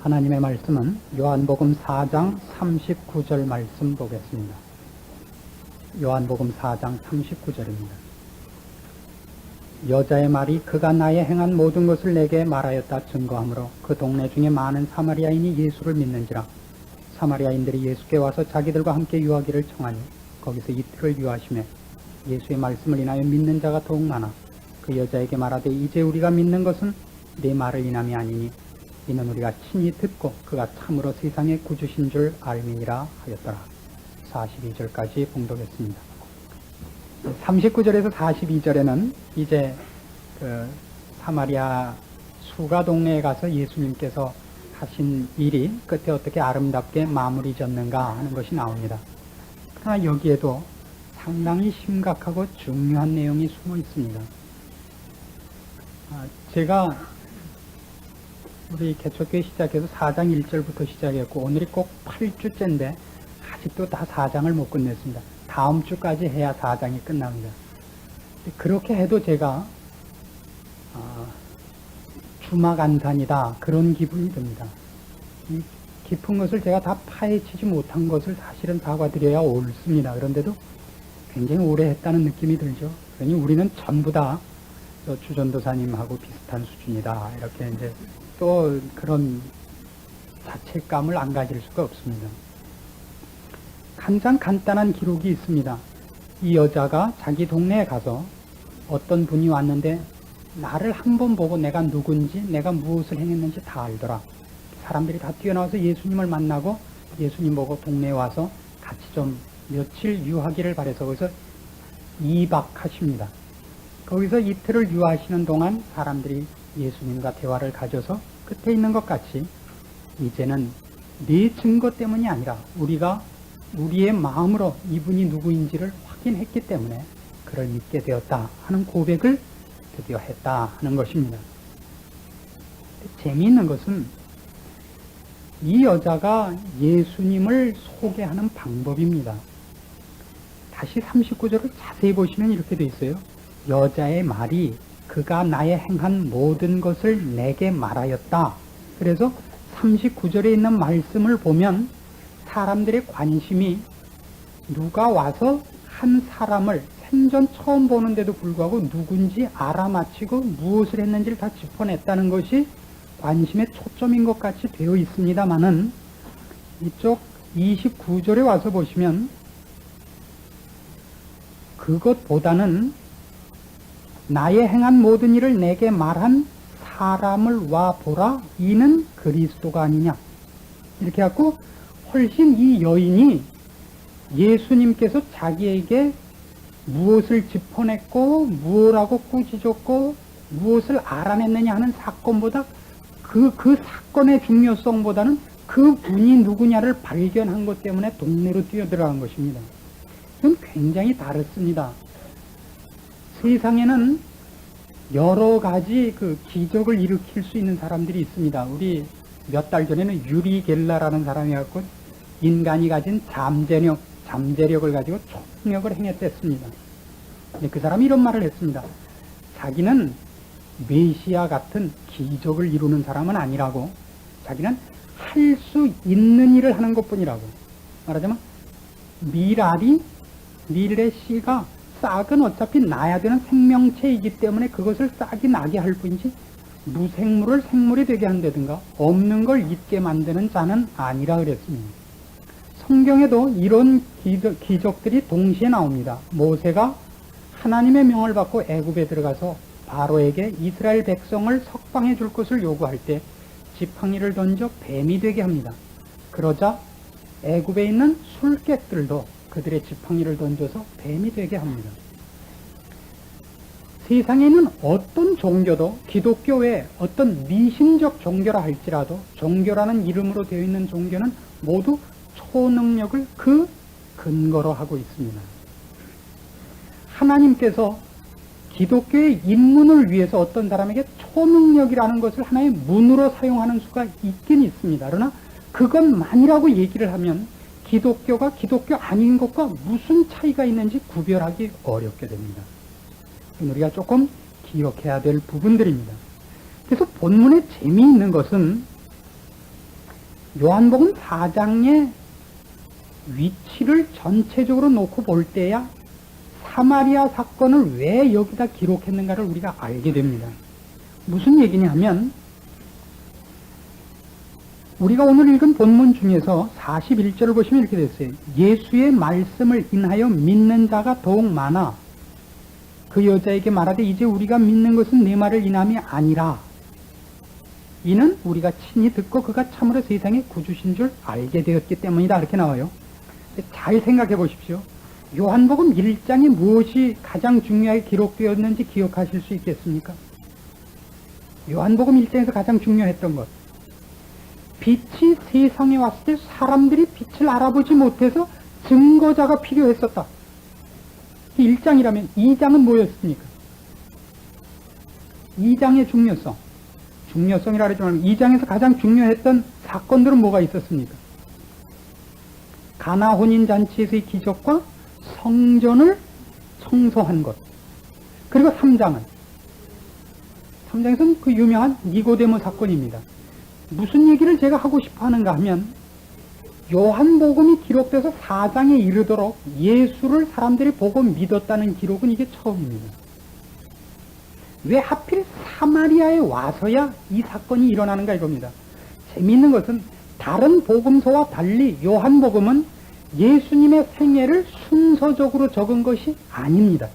하나님의 말씀은 요한복음 4장 39절 말씀 보겠습니다. 요한복음 4장 39절입니다. 여자의 말이 그가 나의 행한 모든 것을 내게 말하였다 증거하므로 그 동네 중에 많은 사마리아인이 예수를 믿는지라. 사마리아인들이 예수께 와서 자기들과 함께 유하기를 청하니 거기서 이틀을 유하시매 예수의 말씀을 인하여 믿는 자가 더욱 많아 그 여자에게 말하되 이제 우리가 믿는 것은 네 말을 인함이 아니니 이는 우리가 친히 듣고 그가 참으로 세상의 구주신 줄 알미니라 하였더라. 42절까지 봉독했습니다. 39절에서 42절에는 이제 그 사마리아 수가 동네에 가서 예수님께서 하신 일이 끝에 어떻게 아름답게 마무리 졌는가 하는 것이 나옵니다. 그러나 여기에도 상당히 심각하고 중요한 내용이 숨어 있습니다. 제가 우리 개척교회 시작해서 4장 1절부터 시작했고 오늘이 꼭 8주째인데 아직도 다 4장을 못 끝냈습니다. 다음 주까지 해야 4장이 끝납니다. 그렇게 해도 제가 주막안산이다 그런 기분이 듭니다. 이 깊은 것을 제가 다 파헤치지 못한 것을 사실은 사과드려야 옳습니다. 그런데도 굉장히 오래 했다는 느낌이 들죠. 그러니 우리는 전부 다 주전도사님하고 비슷한 수준이다 이렇게 이제 또 그런 자책감을 안 가질 수가 없습니다. 가장 간단한 기록이 있습니다. 이 여자가 자기 동네에 가서 어떤 분이 왔는데 나를 한번 보고 내가 누군지 내가 무엇을 행했는지 다 알더라. 사람들이 다 뛰어나와서 예수님을 만나고 예수님 보고 동네에 와서 같이 좀 며칠 유하기를 바라서 거기서 2박 하십니다. 거기서 이틀을 유하시는 동안 사람들이 예수님과 대화를 가져서 끝에 있는 것 같이 이제는 네 증거 때문이 아니라 우리가 우리의 마음으로 이분이 누구인지를 확인했기 때문에 그를 믿게 되었다 하는 고백을 드디어 했다 하는 것입니다. 재미있는 것은 이 여자가 예수님을 소개하는 방법입니다. 다시 39절을 자세히 보시면 이렇게 돼 있어요. 여자의 말이 그가 나의 행한 모든 것을 내게 말하였다. 그래서 39절에 있는 말씀을 보면 사람들의 관심이 누가 와서 한 사람을 생전 처음 보는데도 불구하고 누군지 알아맞히고 무엇을 했는지를 다 짚어냈다는 것이 관심의 초점인 것 같이 되어 있습니다만은 이쪽 29절에 와서 보시면 그것보다는 나의 행한 모든 일을 내게 말한 사람을 와 보라 이는 그리스도가 아니냐 이렇게 해갖고 훨씬 이 여인이 예수님께서 자기에게 무엇을 짚어냈고 무엇하고 꾸짖었고 무엇을 알아냈느냐 하는 사건보다 그 사건의 중요성보다는 그 분이 누구냐를 발견한 것 때문에 동네로 뛰어들어간 것입니다. 이건 굉장히 다릅니다. 세상에는 여러 가지 그 기적을 일으킬 수 있는 사람들이 있습니다. 우리 몇 달 전에는 유리 겔라라는 사람이 갖고 인간이 가진 잠재력을 가지고 초능력을 행했댔습니다. 그 사람이 이런 말을 했습니다. 자기는 메시아 같은 기적을 이루는 사람은 아니라고, 자기는 할 수 있는 일을 하는 것뿐이라고. 말하자면 밀의 씨가 싹은 어차피 나야 되는 생명체이기 때문에 그것을 싹이 나게 할 뿐이지 무생물을 생물이 되게 한다든가 없는 걸 있게 만드는 자는 아니라 그랬습니다. 성경에도 이런 기적들이 동시에 나옵니다. 모세가 하나님의 명을 받고 애굽에 들어가서 바로에게 이스라엘 백성을 석방해 줄 것을 요구할 때 지팡이를 던져 뱀이 되게 합니다. 그러자 애굽에 있는 술객들도 그들의 지팡이를 던져서 뱀이 되게 합니다. 세상에 있는 어떤 종교도 기독교 외에 어떤 미신적 종교라 할지라도 종교라는 이름으로 되어 있는 종교는 모두 초능력을 그 근거로 하고 있습니다. 하나님께서 기독교의 입문을 위해서 어떤 사람에게 초능력이라는 것을 하나의 문으로 사용하는 수가 있긴 있습니다. 그러나 그것만이라고 얘기를 하면 기독교가 기독교 아닌 것과 무슨 차이가 있는지 구별하기 어렵게 됩니다. 우리가 조금 기억해야 될 부분들입니다. 그래서 본문의 재미있는 것은 요한복음 4장의 위치를 전체적으로 놓고 볼 때야 사마리아 사건을 왜 여기다 기록했는가를 우리가 알게 됩니다. 무슨 얘기냐 하면 우리가 오늘 읽은 본문 중에서 41절을 보시면 이렇게 됐어요. 예수의 말씀을 인하여 믿는 자가 더욱 많아 그 여자에게 말하되 이제 우리가 믿는 것은 내 말을 인함이 아니라 이는 우리가 친히 듣고 그가 참으로 세상의 구주신 줄 알게 되었기 때문이다. 이렇게 나와요. 잘 생각해 보십시오. 요한복음 1장에 무엇이 가장 중요하게 기록되었는지 기억하실 수 있겠습니까? 요한복음 1장에서 가장 중요했던 것. 빛이 세상에 왔을 때 사람들이 빛을 알아보지 못해서 증거자가 필요했었다. 1장이라면 2장은 뭐였습니까? 2장의 중요성이라 그러지만 2장에서 가장 중요했던 사건들은 뭐가 있었습니까? 가나 혼인잔치에서의 기적과 성전을 청소한 것. 그리고 3장에서는 그 유명한 니고데모 사건입니다. 무슨 얘기를 제가 하고 싶어 하는가 하면 요한복음이 기록돼서 4장에 이르도록 예수를 사람들이 보고 믿었다는 기록은 이게 처음입니다. 왜 하필 사마리아에 와서야 이 사건이 일어나는가 이겁니다. 재미있는 것은 다른 복음서와 달리 요한복음은 예수님의 생애를 순서적으로 적은 것이 아닙니다.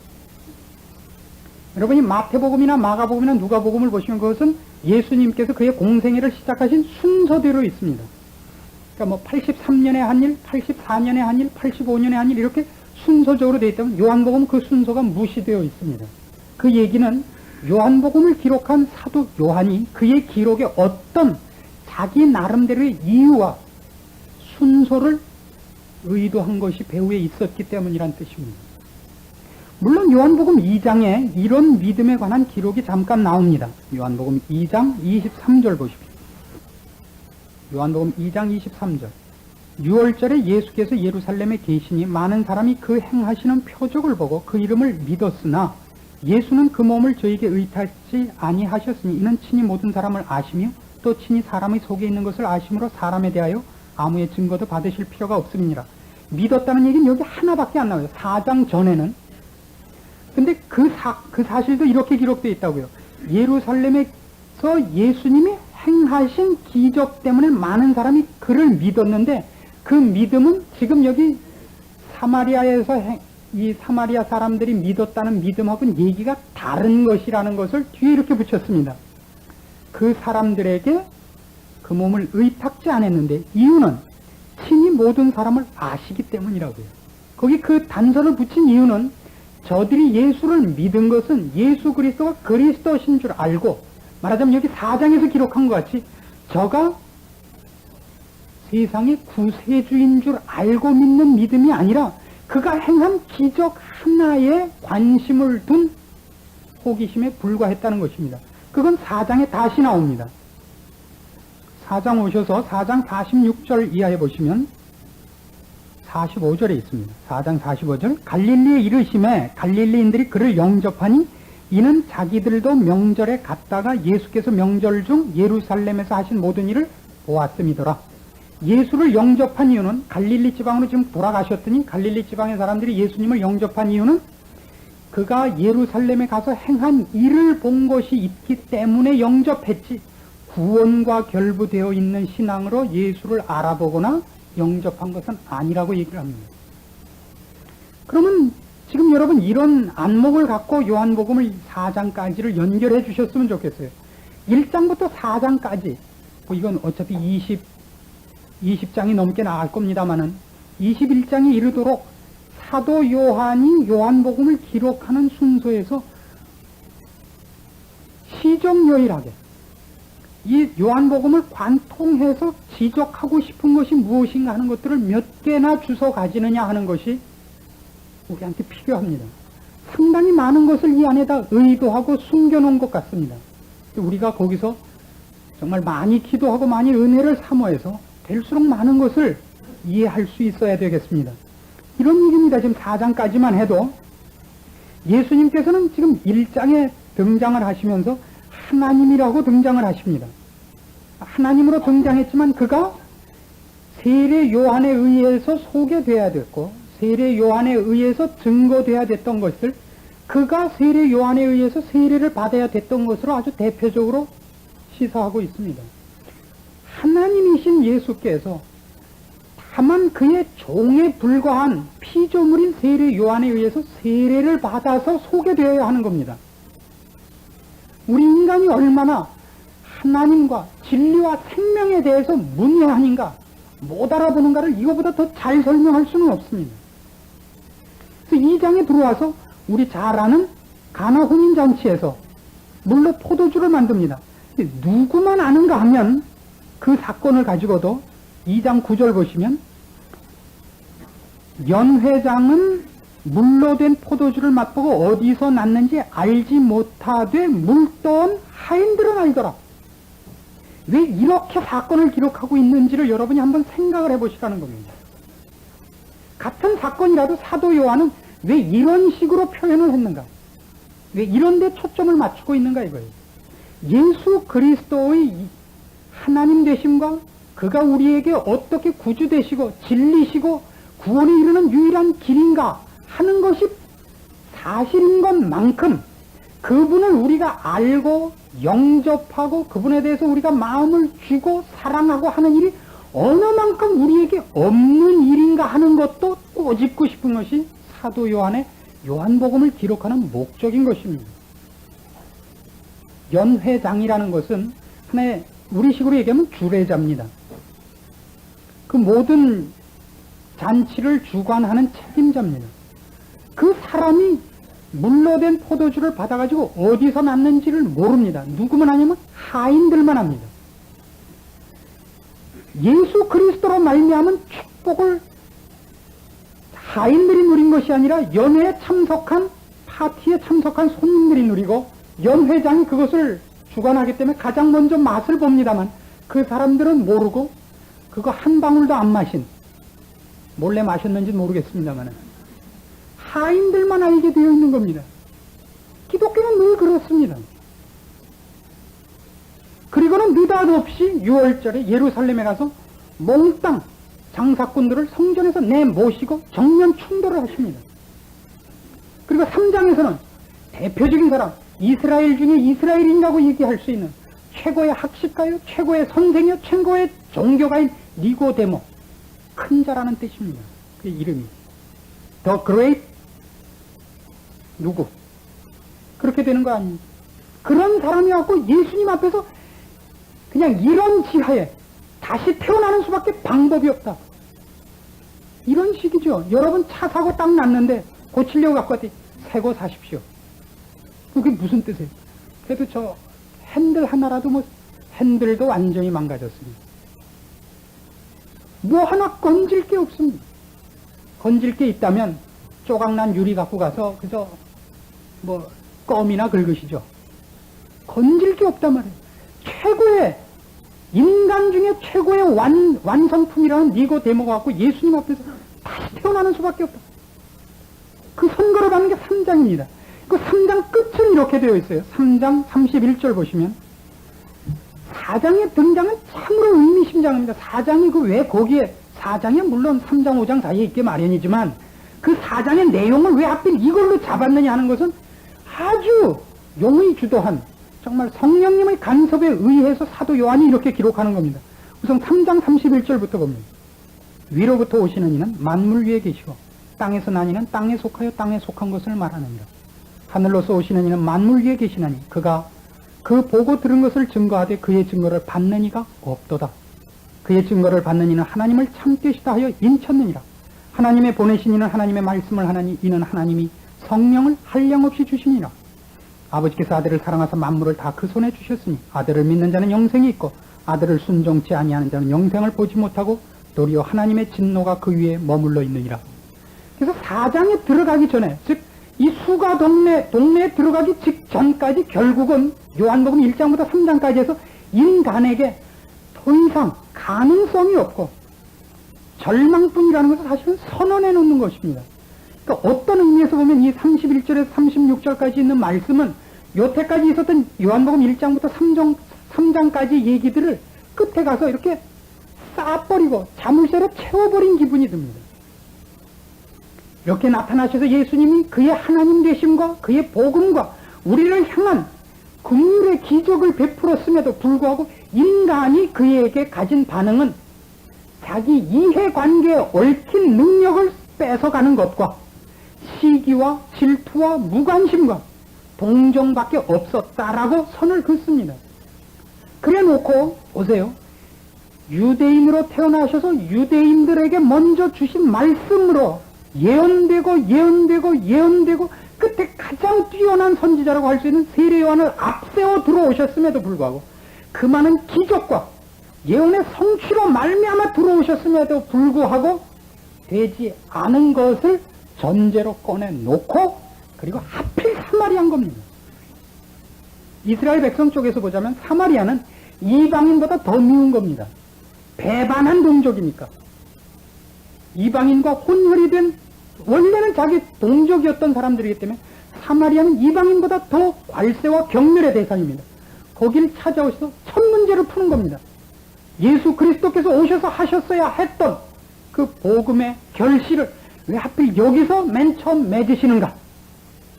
여러분이 마태복음이나 마가복음이나 누가복음을 보시면 그것은 예수님께서 그의 공생애를 시작하신 순서대로 있습니다. 그러니까 뭐 83년에 한 일, 84년에 한 일, 85년에 한 일 이렇게 순서적으로 되어 있다면 요한복음은 그 순서가 무시되어 있습니다. 그 얘기는 요한복음을 기록한 사도 요한이 그의 기록에 어떤 자기 나름대로의 이유와 순서를 의도한 것이 배후에 있었기 때문이란 뜻입니다. 물론 요한복음 2장에 이런 믿음에 관한 기록이 잠깐 나옵니다. 요한복음 2장 23절 보십시오. 요한복음 2장 23절. 6월절에 예수께서 예루살렘에 계시니 많은 사람이 그 행하시는 표적을 보고 그 이름을 믿었으나 예수는 그 몸을 저에게 의탁지 아니하셨으니 이는 친히 모든 사람을 아시며 또 친히 사람의 속에 있는 것을 아심으로 사람에 대하여 아무의 증거도 받으실 필요가 없음이니라. 믿었다는 얘기는 여기 하나밖에 안 나와요. 4장 전에는. 근데 그 사실도 이렇게 기록되어 있다고요. 예루살렘에서 예수님이 행하신 기적 때문에 많은 사람이 그를 믿었는데 그 믿음은 지금 여기 사마리아에서 이 사마리아 사람들이 믿었다는 믿음하고는 얘기가 다른 것이라는 것을 뒤에 이렇게 붙였습니다. 그 사람들에게 그 몸을 의탁지 않았는데 이유는 친히 모든 사람을 아시기 때문이라고요. 거기 그 단서를 붙인 이유는 저들이 예수를 믿은 것은 예수 그리스도가 그리스도신 줄 알고, 말하자면 여기 4장에서 기록한 것 같이 저가 세상의 구세주인 줄 알고 믿는 믿음이 아니라 그가 행한 기적 하나에 관심을 둔 호기심에 불과했다는 것입니다. 그건 4장에 다시 나옵니다. 4장 오셔서 4장 46절 이하에 보시면 45절에 있습니다. 4장 45절. 갈릴리에 이르심에 갈릴리인들이 그를 영접하니 이는 자기들도 명절에 갔다가 예수께서 명절 중 예루살렘에서 하신 모든 일을 보았음이더라. 예수를 영접한 이유는 갈릴리 지방으로 지금 돌아가셨더니 갈릴리 지방의 사람들이 예수님을 영접한 이유는 그가 예루살렘에 가서 행한 일을 본 것이 있기 때문에 영접했지, 구원과 결부되어 있는 신앙으로 예수를 알아보거나 영접한 것은 아니라고 얘기를 합니다. 그러면 지금 여러분 이런 안목을 갖고 요한복음을 4장까지를 연결해 주셨으면 좋겠어요. 1장부터 4장까지 뭐 이건 어차피 20장이 넘게 나갈 겁니다만은 21장에 이르도록 사도 요한이 요한복음을 기록하는 순서에서 시정요일하게 이 요한복음을 관통해서 지적하고 싶은 것이 무엇인가 하는 것들을 몇 개나 주워 가지느냐 하는 것이 우리한테 필요합니다. 상당히 많은 것을 이 안에다 의도하고 숨겨놓은 것 같습니다. 우리가 거기서 정말 많이 기도하고 많이 은혜를 사모해서 될수록 많은 것을 이해할 수 있어야 되겠습니다. 이런 얘기입니다. 지금 4장까지만 해도 예수님께서는 지금 1장에 등장을 하시면서 하나님이라고 등장을 하십니다. 하나님으로 등장했지만 그가 세례 요한에 의해서 소개돼야 됐고 세례 요한에 의해서 증거돼야 됐던 것을 그가 세례 요한에 의해서 세례를 받아야 됐던 것으로 아주 대표적으로 시사하고 있습니다. 하나님이신 예수께서 다만 그의 종에 불과한 피조물인 세례 요한에 의해서 세례를 받아서 소개되어야 하는 겁니다. 우리 인간이 얼마나 하나님과 진리와 생명에 대해서 문외한인가 못 알아보는가를 이거보다 더 잘 설명할 수는 없습니다. 그래서 이 장에 들어와서 우리 잘 아는 가나 혼인잔치에서 물로 포도주를 만듭니다. 누구만 아는가 하면 그 사건을 가지고도 2장 9절 보시면 연회장은 물로 된 포도주를 맛보고 어디서 났는지 알지 못하되 물떠온 하인들은 알더라. 왜 이렇게 사건을 기록하고 있는지를 여러분이 한번 생각을 해보시라는 겁니다. 같은 사건이라도 사도 요한은 왜 이런 식으로 표현을 했는가? 왜 이런 데 초점을 맞추고 있는가 이거예요. 예수 그리스도의 하나님 되심과 그가 우리에게 어떻게 구주 되시고 진리시고 구원에 이르는 유일한 길인가 하는 것이 사실인 것만큼 그분을 우리가 알고 영접하고 그분에 대해서 우리가 마음을 쥐고 사랑하고 하는 일이 어느 만큼 우리에게 없는 일인가 하는 것도 꼬집고 싶은 것이 사도 요한의 요한복음을 기록하는 목적인 것입니다. 연회장이라는 것은 하나의 우리식으로 얘기하면 주례자입니다. 그 모든 잔치를 주관하는 책임자입니다. 그 사람이 물로 된 포도주를 받아가지고 어디서 났는지를 모릅니다. 누구만 아니면 하인들만 합니다. 예수 그리스도로 말미암은 축복을 하인들이 누린 것이 아니라 연회에 참석한 파티에 참석한 손님들이 누리고 연회장이 그것을 주관하기 때문에 가장 먼저 맛을 봅니다만 그 사람들은 모르고 그거 한 방울도 안 마신 몰래 마셨는지는 모르겠습니다만 하인들만 알게 되어 있는 겁니다. 기독교는 늘 그렇습니다. 그리고는 느닷없이 6월절에 예루살렘에 가서 몽땅 장사꾼들을 성전에서 내모시고 정면 충돌을 하십니다. 그리고 3장에서는 대표적인 사람, 이스라엘 중에 이스라엘인이라고 얘기할 수 있는 최고의 학식가요, 최고의 선생이요, 최고의 종교가인 니고데모, 큰 자라는 뜻입니다. 그 이름이 The Great 누구 그렇게 되는 거 아닙니까? 그런 사람이 갖고 예수님 앞에서 그냥 이런 지하에 다시 태어나는 수밖에 방법이 없다. 이런 식이죠. 여러분 차 사고 딱 났는데 고치려고 갖고 왔더니 새거 사십시오. 그게 무슨 뜻이에요? 그래도 저 핸들 하나라도 뭐 핸들도 완전히 망가졌습니다. 뭐 하나 건질 게 없습니다. 건질 게 있다면 조각난 유리 갖고 가서 그저 뭐 껌이나 긁으시죠. 건질 게 없단 말이에요. 최고의 인간 중에 최고의 완성품이라는 니고데모가 갖고 예수님 앞에서 다시 태어나는 수밖에 없다. 그 선거를 받는 게 3장입니다. 그 3장 끝은 이렇게 되어 있어요. 3장 31절 보시면 4장의 등장은 참으로 의미심장합니다. 4장이 그 왜 거기에 4장에 물론 3장 5장 사이에 있게 마련이지만 그 4장의 내용을 왜 하필 이걸로 잡았느냐 하는 것은 아주 용의 주도한 정말 성령님의 간섭에 의해서 사도 요한이 이렇게 기록하는 겁니다. 우선 3장 31절부터 봅니다. 위로부터 오시는 이는 만물 위에 계시고 땅에서 난 이는 땅에 속하여 땅에 속한 것을 말하느니라. 하늘로서 오시는 이는 만물 위에 계시나니 그가 그 보고 들은 것을 증거하되 그의 증거를 받는 이가 없도다. 그의 증거를 받는 이는 하나님을 참되시다 하여 인쳤느니라. 하나님의 보내신 이는 하나님의 말씀을 하나니 이는 하나님이 성령을 한량없이 주시니라. 아버지께서 아들을 사랑하사 만물을 다 그 손에 주셨으니 아들을 믿는 자는 영생이 있고 아들을 순종치 아니하는 자는 영생을 보지 못하고 도리어 하나님의 진노가 그 위에 머물러 있느니라. 그래서 4장에 들어가기 전에 즉 이 수가 동네에 들어가기 직전까지 결국은 요한복음 1장부터 3장까지 해서 인간에게 더 이상 가능성이 없고 절망뿐이라는 것을 사실은 선언해 놓는 것입니다. 그러니까 어떤 의미에서 보면 이 31절에서 36절까지 있는 말씀은 여태까지 있었던 요한복음 1장부터 3장까지 얘기들을 끝에 가서 이렇게 쌓아버리고 자물쇠로 채워버린 기분이 듭니다. 이렇게 나타나셔서 예수님이 그의 하나님 되심과 그의 복음과 우리를 향한 긍휼의 기적을 베풀었음에도 불구하고 인간이 그에게 가진 반응은 자기 이해관계에 얽힌 능력을 뺏어가는 것과 시기와 질투와 무관심과 동정밖에 없었다라고 선을 긋습니다. 그래 놓고 보세요. 유대인으로 태어나셔서 유대인들에게 먼저 주신 말씀으로 예언되고 끝에 가장 뛰어난 선지자라고 할 수 있는 세례 요한을 앞세워 들어오셨음에도 불구하고 그 많은 기적과 예언의 성취로 말미암아 들어오셨음에도 불구하고 되지 않은 것을 전제로 꺼내놓고 그리고 하필 사마리아인 겁니다. 이스라엘 백성 쪽에서 보자면 사마리아는 이방인보다 더 미운 겁니다. 배반한 동족이니까. 이방인과 혼혈이 된 원래는 자기 동족이었던 사람들이기 때문에 사마리아는 이방인보다 더 괄세와 경멸의 대상입니다. 거기를 찾아오셔서 첫 문제를 푸는 겁니다. 예수 그리스도께서 오셔서 하셨어야 했던 그 복음의 결실을 왜 하필 여기서 맨 처음 맺으시는가?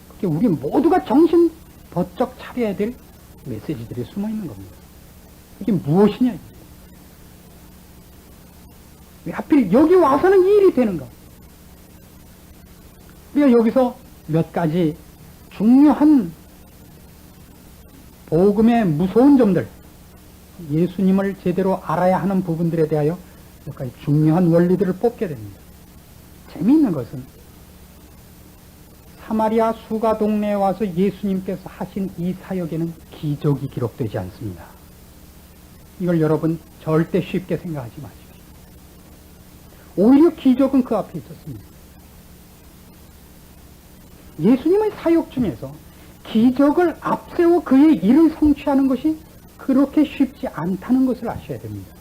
그게 우리 모두가 정신 번쩍 차려야 될 메시지들이 숨어 있는 겁니다. 이게 무엇이냐? 왜 하필 여기 와서는 이 일이 되는가? 우리가 여기서 몇 가지 중요한 복음의 무서운 점들, 예수님을 제대로 알아야 하는 부분들에 대하여 몇 가지 중요한 원리들을 뽑게 됩니다. 재미있는 것은 사마리아 수가 동네에 와서 예수님께서 하신 이 사역에는 기적이 기록되지 않습니다. 이걸 여러분 절대 쉽게 생각하지 마십시오. 오히려 기적은 그 앞에 있었습니다. 예수님의 사역 중에서 기적을 앞세워 그의 일을 성취하는 것이 그렇게 쉽지 않다는 것을 아셔야 됩니다.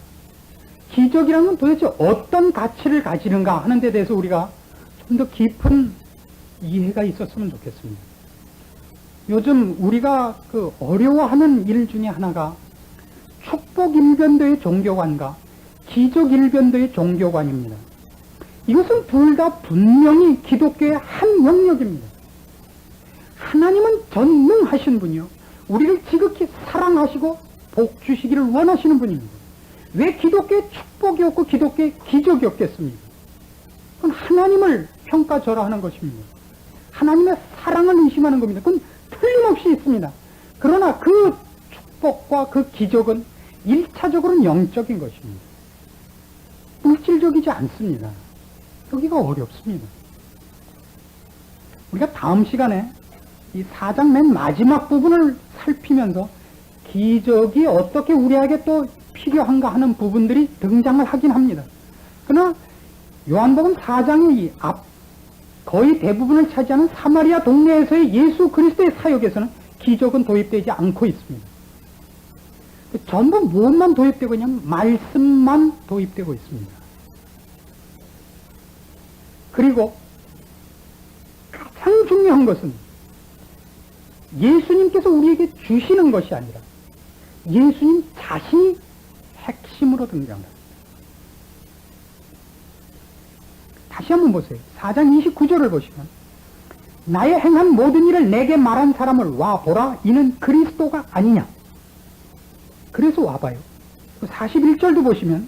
기적이라는 건 도대체 어떤 가치를 가지는가 하는 데 대해서 우리가 좀 더 깊은 이해가 있었으면 좋겠습니다. 요즘 우리가 어려워하는 일 중에 하나가 축복 일변도의 종교관과 기적 일변도의 종교관입니다. 이것은 둘 다 분명히 기독교의 한 영역입니다. 하나님은 전능하신 분이요, 우리를 지극히 사랑하시고 복 주시기를 원하시는 분입니다. 왜 기독교의 축복이 없고 기독교의 기적이 없겠습니까? 그건 하나님을 평가절하하는 것입니다. 하나님의 사랑을 의심하는 겁니다. 그건 틀림없이 있습니다. 그러나 그 축복과 그 기적은 1차적으로는 영적인 것입니다. 물질적이지 않습니다. 여기가 어렵습니다. 우리가 다음 시간에 이 4장 맨 마지막 부분을 살피면서 기적이 어떻게 우리에게 또 필요한가 하는 부분들이 등장을 하긴 합니다. 그러나 요한복음 4장의 거의 대부분을 차지하는 사마리아 동네에서의 예수 그리스도의 사역에서는 기적은 도입되지 않고 있습니다. 전부 무엇만 도입되고 있냐면 말씀만 도입되고 있습니다. 그리고 가장 중요한 것은 예수님께서 우리에게 주시는 것이 아니라 예수님 자신이 핵심으로 등장합니다. 다시 한번 보세요. 4장 29절을 보시면 나의 행한 모든 일을 내게 말한 사람을 와보라. 이는 그리스도가 아니냐. 그래서 와봐요. 41절도 보시면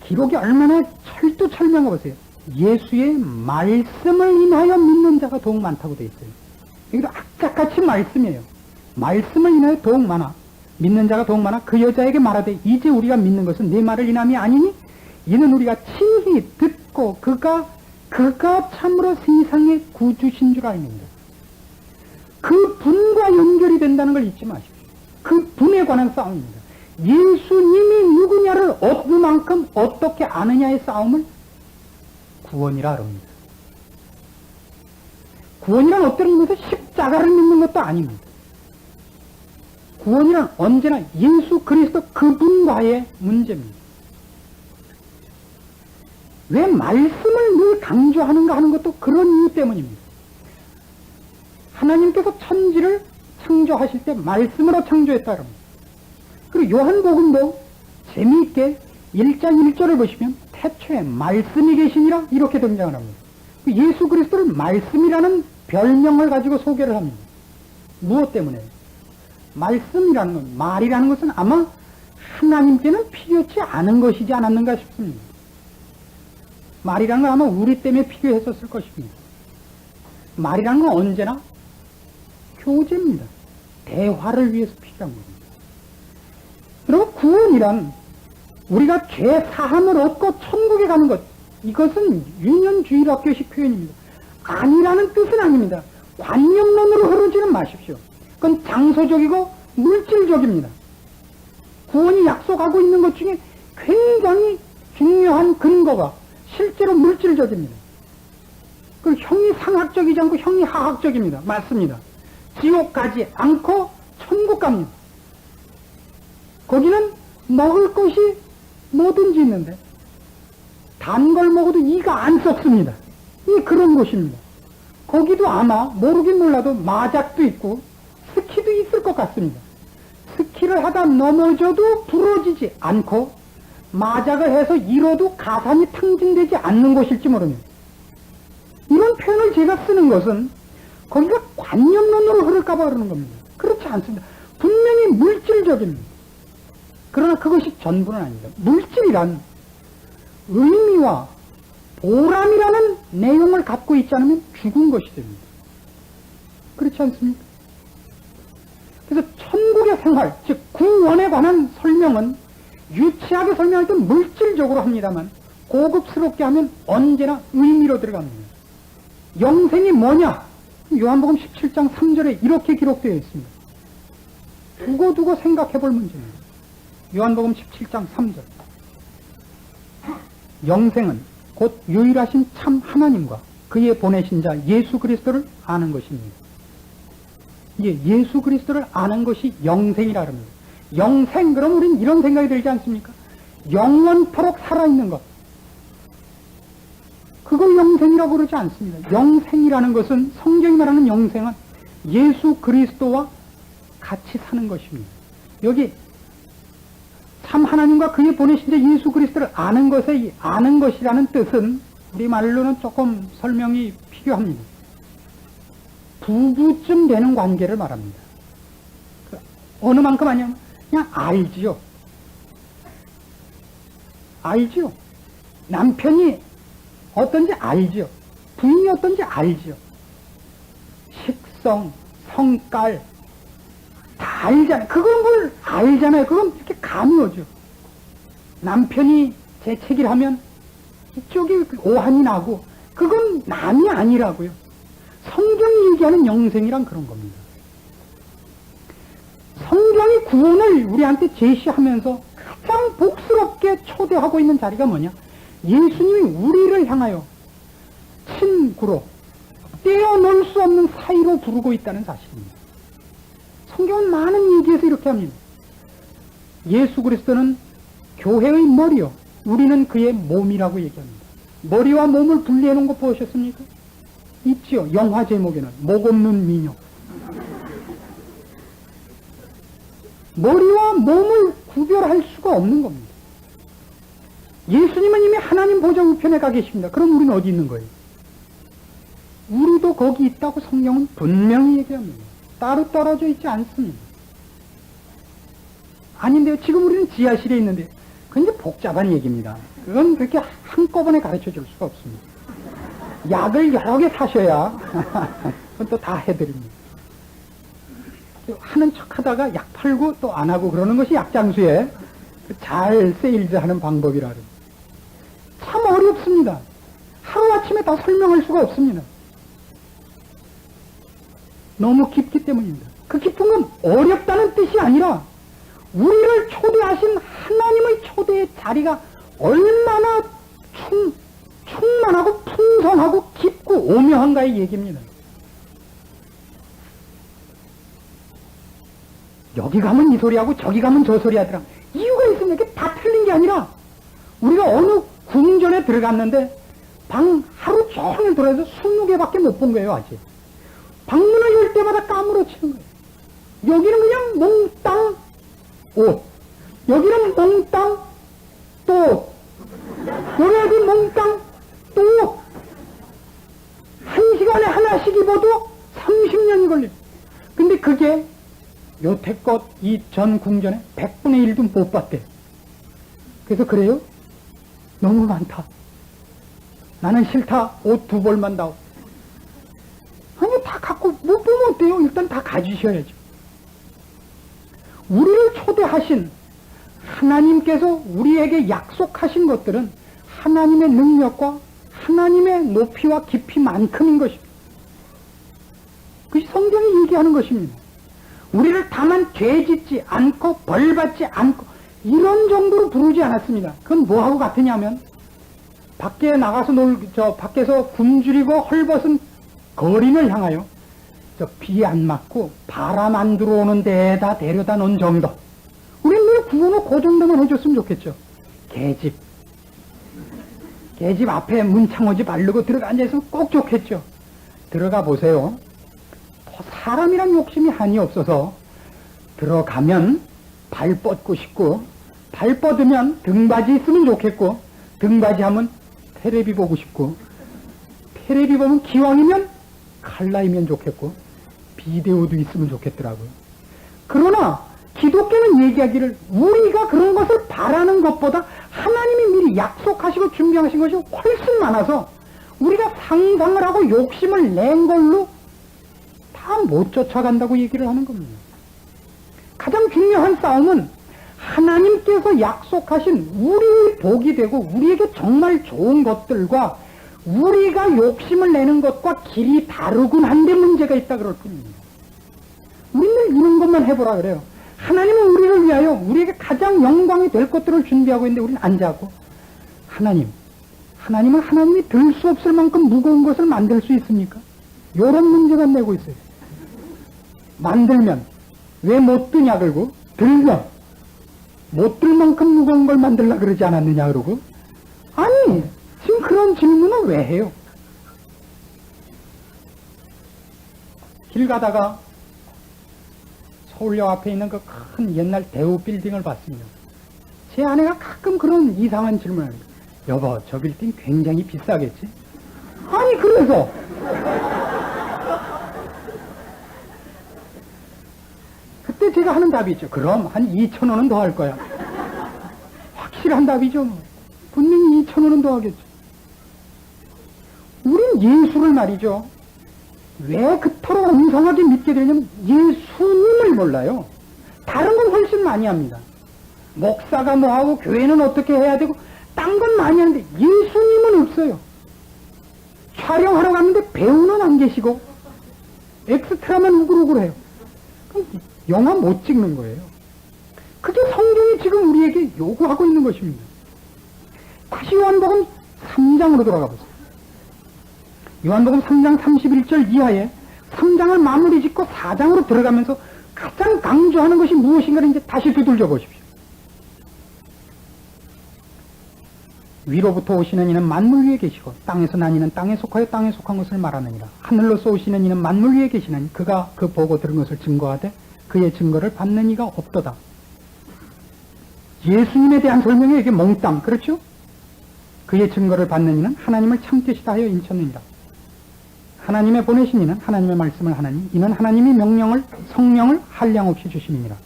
기록이 얼마나 철두철명해 보세요. 예수의 말씀을 인하여 믿는 자가 더욱 많다고 되어 있어요. 여기도 악착같이 말씀이에요. 말씀을 인하여 더욱 많아. 믿는 자가 더욱 많아. 그 여자에게 말하되 이제 우리가 믿는 것은 내 말을 인함이 아니니 이는 우리가 친히 듣고 그가 참으로 세상의 구주신 줄 아닙니다. 그 분과 연결이 된다는 걸 잊지 마십시오. 그 분에 관한 싸움입니다. 예수님이 누구냐를 어느 만큼 어떻게 아느냐의 싸움을 구원이라 합니다. 구원이란 어떤 의미에서 십자가를 믿는 것도 아닙니다. 구원이란 언제나 예수 그리스도 그분과의 문제입니다. 왜 말씀을 늘 강조하는가 하는 것도 그런 이유 때문입니다. 하나님께서 천지를 창조하실 때 말씀으로 창조했다 그럽니다. 그리고 요한복음도 재미있게 1장 1절을 보시면 태초에 말씀이 계시니라 이렇게 등장을 합니다. 예수 그리스도를 말씀이라는 별명을 가지고 소개를 합니다. 무엇 때문에? 말씀이라는 건, 말이라는 것은 아마 하나님께는 필요치 않은 것이지 않았는가 싶습니다. 말이라는 건 아마 우리 때문에 필요했었을 것입니다. 말이라는 건 언제나 교제입니다. 대화를 위해서 필요한 겁니다. 여러분, 구원이란 우리가 죄 사함을 얻고 천국에 가는 것, 이것은 유년주일학교식 표현입니다. 아니라는 뜻은 아닙니다. 관념론으로 흐르지는 마십시오. 그건 장소적이고 물질적입니다. 구원이 약속하고 있는 것 중에 굉장히 중요한 근거가 실제로 물질적입니다. 그 형이 상학적이지 않고 형이 하학적입니다. 맞습니다. 지옥 가지 않고 천국 갑니다. 거기는 먹을 것이 뭐든지 있는데 단 걸 먹어도 이가 안 썩습니다. 이 그런 곳입니다. 거기도 아마 모르긴 몰라도 마작도 있고 스키도 있을 것 같습니다. 스키를 하다 넘어져도 부러지지 않고 마작을 해서 잃어도 가산이 탕진되지 않는 곳일지 모릅니다. 이런 표현을 제가 쓰는 것은 거기가 관념론으로 흐를까봐 그러는 겁니다. 그렇지 않습니다. 분명히 물질적입니다. 그러나 그것이 전부는 아닙니다. 물질이란 의미와 보람이라는 내용을 갖고 있지 않으면 죽은 것이 됩니다. 그렇지 않습니까? 그래서 천국의 생활, 즉 구원에 관한 설명은 유치하게 설명할 때 물질적으로 합니다만 고급스럽게 하면 언제나 의미로 들어갑니다. 영생이 뭐냐? 요한복음 17장 3절에 이렇게 기록되어 있습니다. 두고 생각해 볼 문제입니다. 요한복음 17장 3절. 영생은 곧 유일하신 참 하나님과 그의 보내신 자 예수 그리스도를 아는 것입니다. 이게 예수 그리스도를 아는 것이 영생이라 합니다. 영생, 그럼 우린 이런 생각이 들지 않습니까? 영원토록 살아있는 것. 그걸 영생이라고 그러지 않습니다. 영생이라는 것은, 성경이 말하는 영생은 예수 그리스도와 같이 사는 것입니다. 여기 참 하나님과 그의 보내신 자 예수 그리스도를 아는 것에 이 아는 것이라는 뜻은 우리 말로는 조금 설명이 필요합니다. 부부쯤 되는 관계를 말합니다. 어느 만큼 아니면 그냥 알지요. 알지요. 남편이 어떤지 알지요. 부인이 어떤지 알지요. 식성, 성깔 다 알잖아요. 그건 뭘 알잖아요. 그건 이렇게 감이 오죠. 남편이 재채기를 하면 이쪽이 오한이 나고 그건 남이 아니라고요. 성경이 얘기하는 영생이란 그런 겁니다. 성경이 구원을 우리한테 제시하면서 가장 복스럽게 초대하고 있는 자리가 뭐냐? 예수님이 우리를 향하여 친구로 떼어놓을 수 없는 사이로 부르고 있다는 사실입니다. 성경은 많은 얘기에서 이렇게 합니다. 예수 그리스도는 교회의 머리요, 우리는 그의 몸이라고 얘기합니다. 머리와 몸을 분리해 놓은 거 보셨습니까? 있지요. 영화 제목에는 목 없는 미녀. 머리와 몸을 구별할 수가 없는 겁니다. 예수님은 이미 하나님 보좌 우편에 가 계십니다. 그럼 우리는 어디 있는 거예요? 우리도 거기 있다고 성경은 분명히 얘기합니다. 따로 떨어져 있지 않습니다. 아닌데요. 지금 우리는 지하실에 있는데 굉장히 복잡한 얘기입니다. 그건 그렇게 한꺼번에 가르쳐 줄 수가 없습니다. 약을 여러 개 사셔야 그건 또 다 해드립니다. 하는 척 하다가 약 팔고 또 안 하고 그러는 것이 약장수에 잘 세일즈하는 방법이라. 참 어렵습니다. 하루아침에 다 설명할 수가 없습니다. 너무 깊기 때문입니다. 그 깊은 건 어렵다는 뜻이 아니라 우리를 초대하신 하나님의 초대의 자리가 얼마나 충만하고 풍성하고 깊고 오묘한가의 얘기입니다. 여기 가면 이 소리하고 저기 가면 저 소리 하더라. 이유가 있습니다. 이게 다 틀린 게 아니라 우리가 어느 궁전에 들어갔는데 방 하루 종일 돌아서 20개밖에 못 본 거예요. 아직. 방문을 열 때마다 까무러치는 거예요. 여기는 그냥 몽땅 옷, 여기는 몽땅 또 여기 몽땅 또 1시간에 하나씩 입어도 30년이 걸립니다. 근데 그게 여태껏 이 전 궁전에 100분의 1도 못 봤대. 그래서 그래요? 너무 많다. 나는 싫다. 옷 2벌만 다오. 아니, 다 갖고 못 보면 어때요? 일단 다 가지셔야죠. 우리를 초대하신 하나님께서 우리에게 약속하신 것들은 하나님의 능력과 하나님의 높이와 깊이만큼인 것입니다. 그것이 성경이 얘기하는 것입니다. 우리를 다만 죄짓지 않고 벌받지 않고 이런 정도로 부르지 않았습니다. 그건 뭐하고 같으냐면 밖에 나가서 밖에서 굶주리고 헐벗은 거린을 향하여 비 안 맞고 바람 안 들어오는 데에다 데려다 놓은 정도. 우리는 늘 구원을 그 정도만 해줬으면 좋겠죠. 계집 앞에 문창호지 바르고 들어가 앉아있으면 꼭 좋겠죠. 들어가 보세요. 사람이란 욕심이 한이 없어서 들어가면 발 뻗고 싶고, 발 뻗으면 등받이 있으면 좋겠고, 등받이 하면 테레비 보고 싶고, 테레비 보면 기왕이면 칼라이면 좋겠고, 비데오도 있으면 좋겠더라고요. 그러나 기독교는 얘기하기를 우리가 그런 것을 바라는 것보다 하나님이 미리 약속하시고 준비하신 것이 훨씬 많아서 우리가 상상을 하고 욕심을 낸 걸로 다 못 쫓아간다고 얘기를 하는 겁니다. 가장 중요한 싸움은 하나님께서 약속하신 우리의 복이 되고 우리에게 정말 좋은 것들과 우리가 욕심을 내는 것과 길이 다르군 한데 문제가 있다 그럴 뿐입니다. 우리는 이런 것만 해보라 그래요. 하나님은 우리를 위하여 우리에게 가장 영광이 될 것들을 준비하고 있는데 우리는 앉아고 하나님은 하나님이 들 수 없을 만큼 무거운 것을 만들 수 있습니까? 이런 문제가 내고 있어요. 만들면 왜 못 드냐 그러고, 들면 못 들 만큼 무거운 걸 만들라 그러지 않았느냐 그러고. 아니, 지금 그런 질문을 왜 해요? 길 가다가 서울역 앞에 있는 그 큰 옛날 대우 빌딩을 봤습니다. 제 아내가 가끔 그런 이상한 질문을 합니다. 여보, 저 빌딩 굉장히 비싸겠지? 아니, 그래서 그때 제가 하는 답이 있죠. 그럼 한 2,000원은 더 할 거야. 확실한 답이죠. 분명히 2,000원은 더 하겠죠. 우린 예수를 말이죠. 왜 그토록 엉성하게 믿게 되냐면 예수님을 몰라요. 다른 건 훨씬 많이 합니다. 목사가 뭐하고 교회는 어떻게 해야 되고 딴 건 많이 하는데 예수님은 없어요. 촬영하러 갔는데 배우는 안 계시고 엑스트라만 우글우글해요. 영화 못 찍는 거예요. 그게 성경이 지금 우리에게 요구하고 있는 것입니다. 다시 요한복음 3장으로 돌아가 보세요. 요한복음 3장 31절 이하에 3장을 마무리 짓고 4장으로 들어가면서 가장 강조하는 것이 무엇인가를 이제 다시 두들겨 보십시오. 위로부터 오시는 이는 만물 위에 계시고 땅에서 난 이는 땅에 속하여 땅에 속한 것을 말하느니라. 하늘로서 오시는 이는 만물 위에 계시나니 그가 그 보고 들은 것을 증거하되 그의 증거를 받는 이가 없도다. 예수님에 대한 설명이 이게 몽땅, 그렇죠? 그의 증거를 받는 이는 하나님을 참뜻이다 하여 인쳤느니라. 하나님의 보내신 이는 하나님의 말씀을 하나니 이는 하나님이 성령을 한량없이 주심이니라.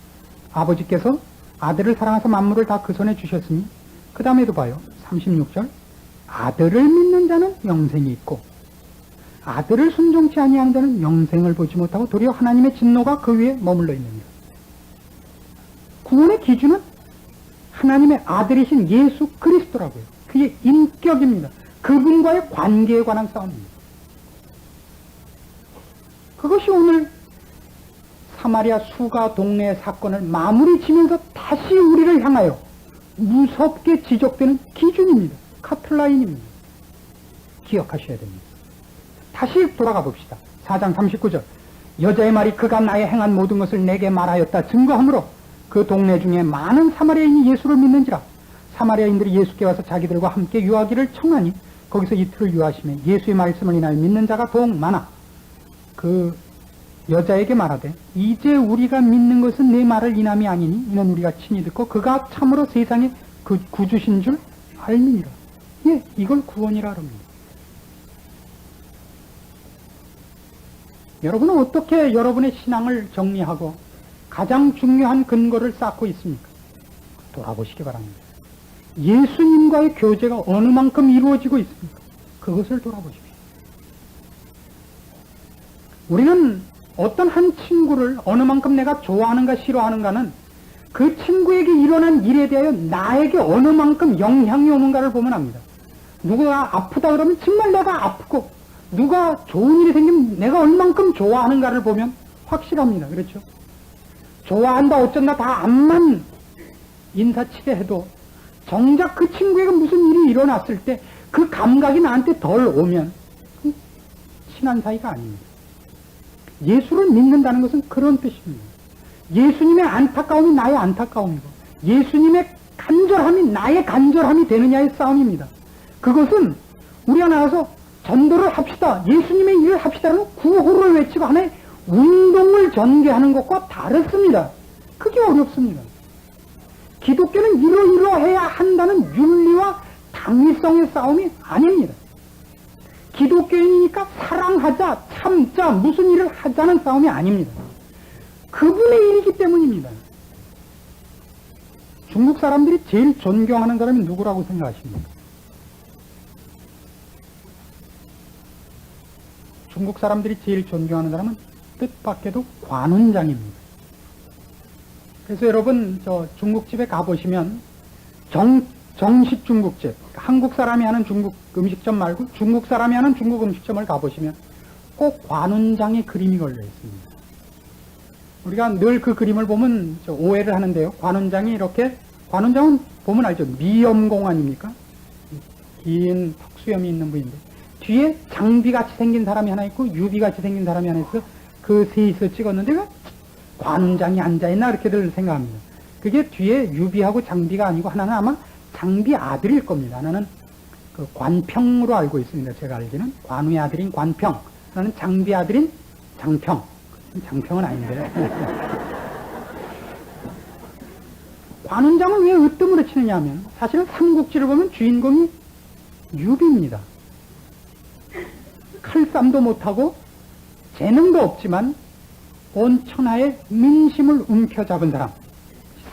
아버지께서 아들을 사랑하사 만물을 다 그 손에 주셨으니 그 다음에도 봐요. 36절 아들을 믿는 자는 영생이 있고 아들을 순종치 아니하는 자는 영생을 보지 못하고 도리어 하나님의 진노가 그 위에 머물러 있느니라. 구원의 기준은 하나님의 아들이신 예수 그리스도라고요. 그의 인격입니다. 그분과의 관계에 관한 싸움입니다. 그것이 오늘 사마리아 수가 동네 사건을 마무리 지면서 다시 우리를 향하여 무섭게 지적되는 기준입니다. 카틀라인입니다. 기억하셔야 됩니다. 다시 돌아가 봅시다. 4장 39절 여자의 말이 그가 나의 행한 모든 것을 내게 말하였다 증거하므로 그 동네 중에 많은 사마리아인이 예수를 믿는지라. 사마리아인들이 예수께 와서 자기들과 함께 유하기를 청하니 거기서 이틀을 유하시며 예수의 말씀을 인하여 믿는 자가 더욱 많아. 그 여자에게 말하되 이제 우리가 믿는 것은 내 말을 인함이 아니니 이는 우리가 친히 듣고 그가 참으로 세상의 그 구주신 줄 알미니라. 예, 이걸 구원이라 합니다. 여러분은 어떻게 여러분의 신앙을 정리하고 가장 중요한 근거를 쌓고 있습니까? 돌아보시기 바랍니다. 예수님과의 교제가 어느 만큼 이루어지고 있습니까? 그것을 돌아보십시오. 우리는 어떤 한 친구를 어느 만큼 내가 좋아하는가 싫어하는가는 그 친구에게 일어난 일에 대하여 나에게 어느 만큼 영향이 오는가를 보면 압니다. 누가 아프다 그러면 정말 내가 아프고, 누가 좋은 일이 생기면 내가 얼만큼 좋아하는가를 보면 확실합니다. 그렇죠? 좋아한다 어쩐다 다 암만 인사치레 해도 정작 그 친구에게 무슨 일이 일어났을 때 그 감각이 나한테 덜 오면 친한 사이가 아닙니다. 예수를 믿는다는 것은 그런 뜻입니다. 예수님의 안타까움이 나의 안타까움이고 예수님의 간절함이 나의 간절함이 되느냐의 싸움입니다. 그것은 우리가 나가서 전도를 합시다, 예수님의 일을 합시다라는 구호를 외치고 하나의 운동을 전개하는 것과 다릅니다. 그게 어렵습니다. 기독교는 이러이러해야 한다는 윤리와 당위성의 싸움이 아닙니다. 기독교인이니까 사랑하자, 참자, 무슨 일을 하자는 싸움이 아닙니다. 그분의 일이기 때문입니다. 중국 사람들이 제일 존경하는 사람이 누구라고 생각하십니까? 중국 사람들이 제일 존경하는 사람은 뜻밖에도 관운장입니다. 그래서 여러분 저 중국집에 가보시면 정식 중국집, 한국 사람이 하는 중국 음식점 말고 중국 사람이 하는 중국 음식점을 가보시면 꼭 관운장의 그림이 걸려 있습니다. 우리가 늘 그 그림을 보면 오해를 하는데요. 관운장이 이렇게, 관운장은 보면 알죠? 미염공 아닙니까? 긴 턱수염이 있는 분인데 뒤에 장비같이 생긴 사람이 하나 있고 유비같이 생긴 사람이 하나 있어 그 셋이서 찍었는데 관운장이 앉아있나 이렇게들 생각합니다. 그게 뒤에 유비하고 장비가 아니고 하나는 아마 장비 아들일 겁니다. 하나는 그 관평으로 알고 있습니다. 제가 알기는 관우의 아들인 관평, 하나는 장비 아들인 장평. 장평은 아닌데 관운장을 왜 으뜸으로 치느냐 하면 사실은 삼국지를 보면 주인공이 유비입니다. 칼싸움도 못하고 재능도 없지만 온 천하의 민심을 움켜잡은 사람,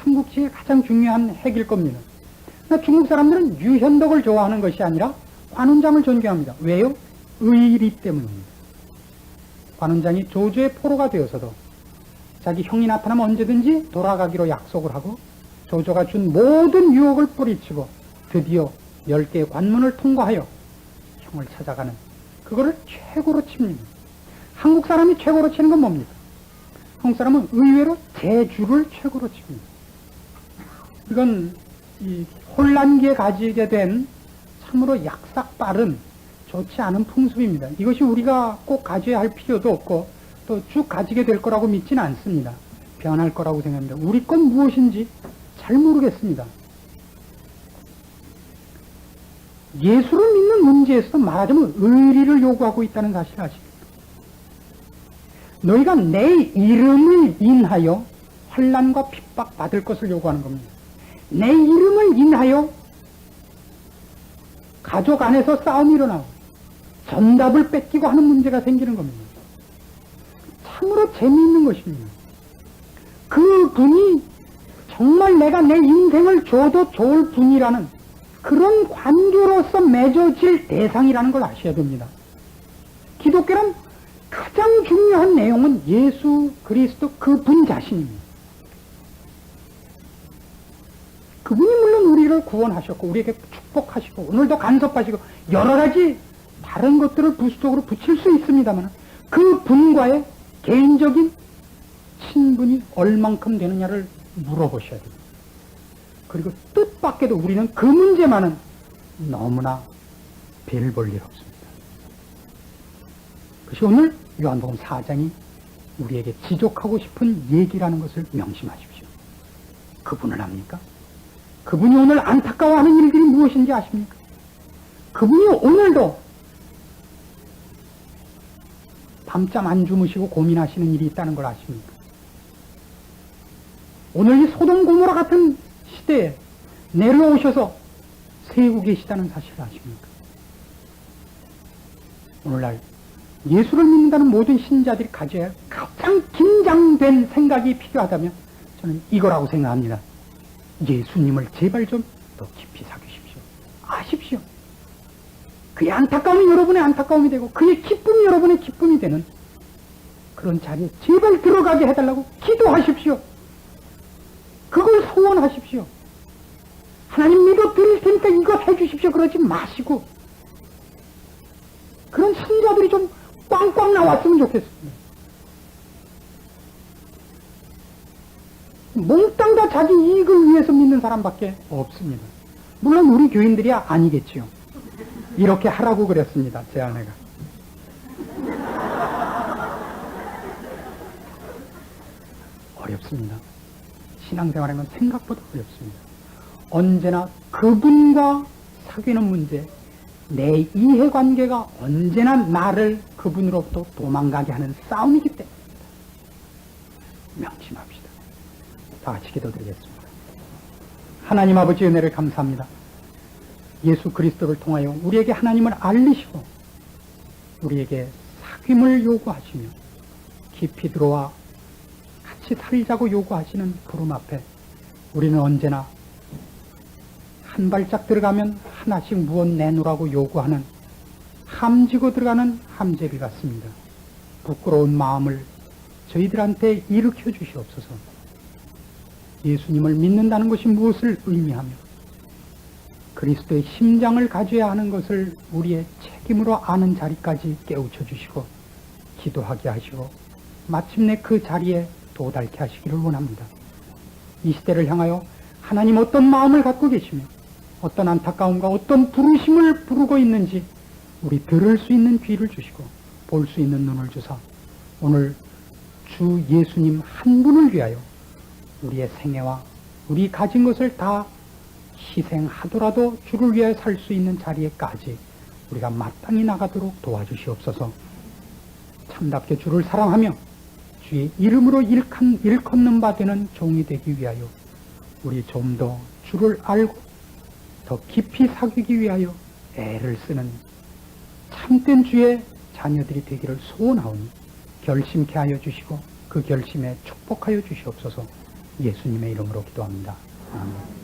삼국지의 가장 중요한 핵일 겁니다. 중국 사람들은 유현덕을 좋아하는 것이 아니라 관운장을 존경합니다. 왜요? 의리 때문입니다. 관운장이 조조의 포로가 되어서도 자기 형이 나타나면 언제든지 돌아가기로 약속을 하고 조조가 준 모든 유혹을 뿌리치고 드디어 10개의 관문을 통과하여 형을 찾아가는 그거를 최고로 칩니다. 한국 사람이 최고로 치는 건 뭡니까? 한국 사람은 의외로 제주를 최고로 칩니다. 이건 이 혼란기에 가지게 된 참으로 약삭 빠른 좋지 않은 풍습입니다. 이것이 우리가 꼭 가져야 할 필요도 없고 또 쭉 가지게 될 거라고 믿지는 않습니다. 변할 거라고 생각합니다. 우리 건 무엇인지 잘 모르겠습니다. 예수를 믿는 문제에서 말하자면 의리를 요구하고 있다는 사실을 아십니까? 너희가 내 이름을 인하여 환난과 핍박 받을 것을 요구하는 겁니다. 내 이름을 인하여 가족 안에서 싸움이 일어나고 전답을 뺏기고 하는 문제가 생기는 겁니다. 참으로 재미있는 것입니다. 그 분이 정말 내가 내 인생을 줘도 좋을 분이라는 그런 관계로서 맺어질 대상이라는 걸 아셔야 됩니다. 기독교는 가장 중요한 내용은 예수 그리스도 그분 자신입니다. 그분이 물론 우리를 구원하셨고 우리에게 축복하시고 오늘도 간섭하시고 여러 가지 다른 것들을 부수적으로 붙일 수 있습니다만 그 분과의 개인적인 친분이 얼만큼 되느냐를 물어보셔야 됩니다. 그리고 뜻밖에도 우리는 그 문제만은 너무나 별 볼 일 없습니다. 그것이 오늘 요한복음 4장이 우리에게 지적하고 싶은 얘기라는 것을 명심하십시오. 그분을 압니까? 그분이 오늘 안타까워하는 일들이 무엇인지 아십니까? 그분이 오늘도 밤잠 안 주무시고 고민하시는 일이 있다는 걸 아십니까? 오늘 이 소돔 고모라 같은 시대에 내려오셔서 세우고 계시다는 사실을 아십니까? 오늘날 예수를 믿는다는 모든 신자들이 가져야 할 가장 긴장된 생각이 필요하다면 저는 이거라고 생각합니다. 예수님을 제발 좀 더 깊이 사귀십시오. 아십시오. 그의 안타까움이 여러분의 안타까움이 되고 그의 기쁨이 여러분의 기쁨이 되는 그런 자리에 제발 들어가게 해달라고 기도하십시오. 그걸 소원하십시오. 하나님 믿어 드릴 테니까 이거 해주십시오. 그러지 마시고 그런 신자들이 좀 꽝꽝 나왔으면 좋겠습니다. 몽땅 다 자기 이익을 위해서 믿는 사람밖에 없습니다. 물론 우리 교인들이야 아니겠지요. 이렇게 하라고 그랬습니다. 제 아내가. 어렵습니다. 신앙생활하면 생각보다 어렵습니다. 언제나 그분과 사귀는 문제, 내 이해관계가 언제나 나를 그분으로부터 도망가게 하는 싸움이기 때문입니다. 명심합시다. 다 같이 기도드리겠습니다. 하나님 아버지 은혜를 감사합니다. 예수 그리스도를 통하여 우리에게 하나님을 알리시고 우리에게 사귐을 요구하시며 깊이 들어와 같이 살자고 요구하시는 부름 앞에 우리는 언제나 한 발짝 들어가면 하나씩 무엇 내놓으라고 요구하는 함지고 들어가는 함재비 같습니다. 부끄러운 마음을 저희들한테 일으켜 주시옵소서. 예수님을 믿는다는 것이 무엇을 의미하며 그리스도의 심장을 가져야 하는 것을 우리의 책임으로 아는 자리까지 깨우쳐 주시고 기도하게 하시고 마침내 그 자리에 도달케 하시기를 원합니다. 이 시대를 향하여 하나님 어떤 마음을 갖고 계시며 어떤 안타까움과 어떤 부르심을 부르고 있는지 우리 들을 수 있는 귀를 주시고 볼 수 있는 눈을 주사 오늘 주 예수님 한 분을 위하여 우리의 생애와 우리 가진 것을 다 희생하더라도 주를 위하여 살 수 있는 자리에까지 우리가 마땅히 나가도록 도와주시옵소서. 참답게 주를 사랑하며 주의 이름으로 일컫는 바 되는 종이 되기 위하여 우리 좀 더 주를 알고 더 깊이 사귀기 위하여 애를 쓰는 참된 주의 자녀들이 되기를 소원하오니 결심케 하여 주시고 그 결심에 축복하여 주시옵소서. 예수님의 이름으로 기도합니다. 아멘.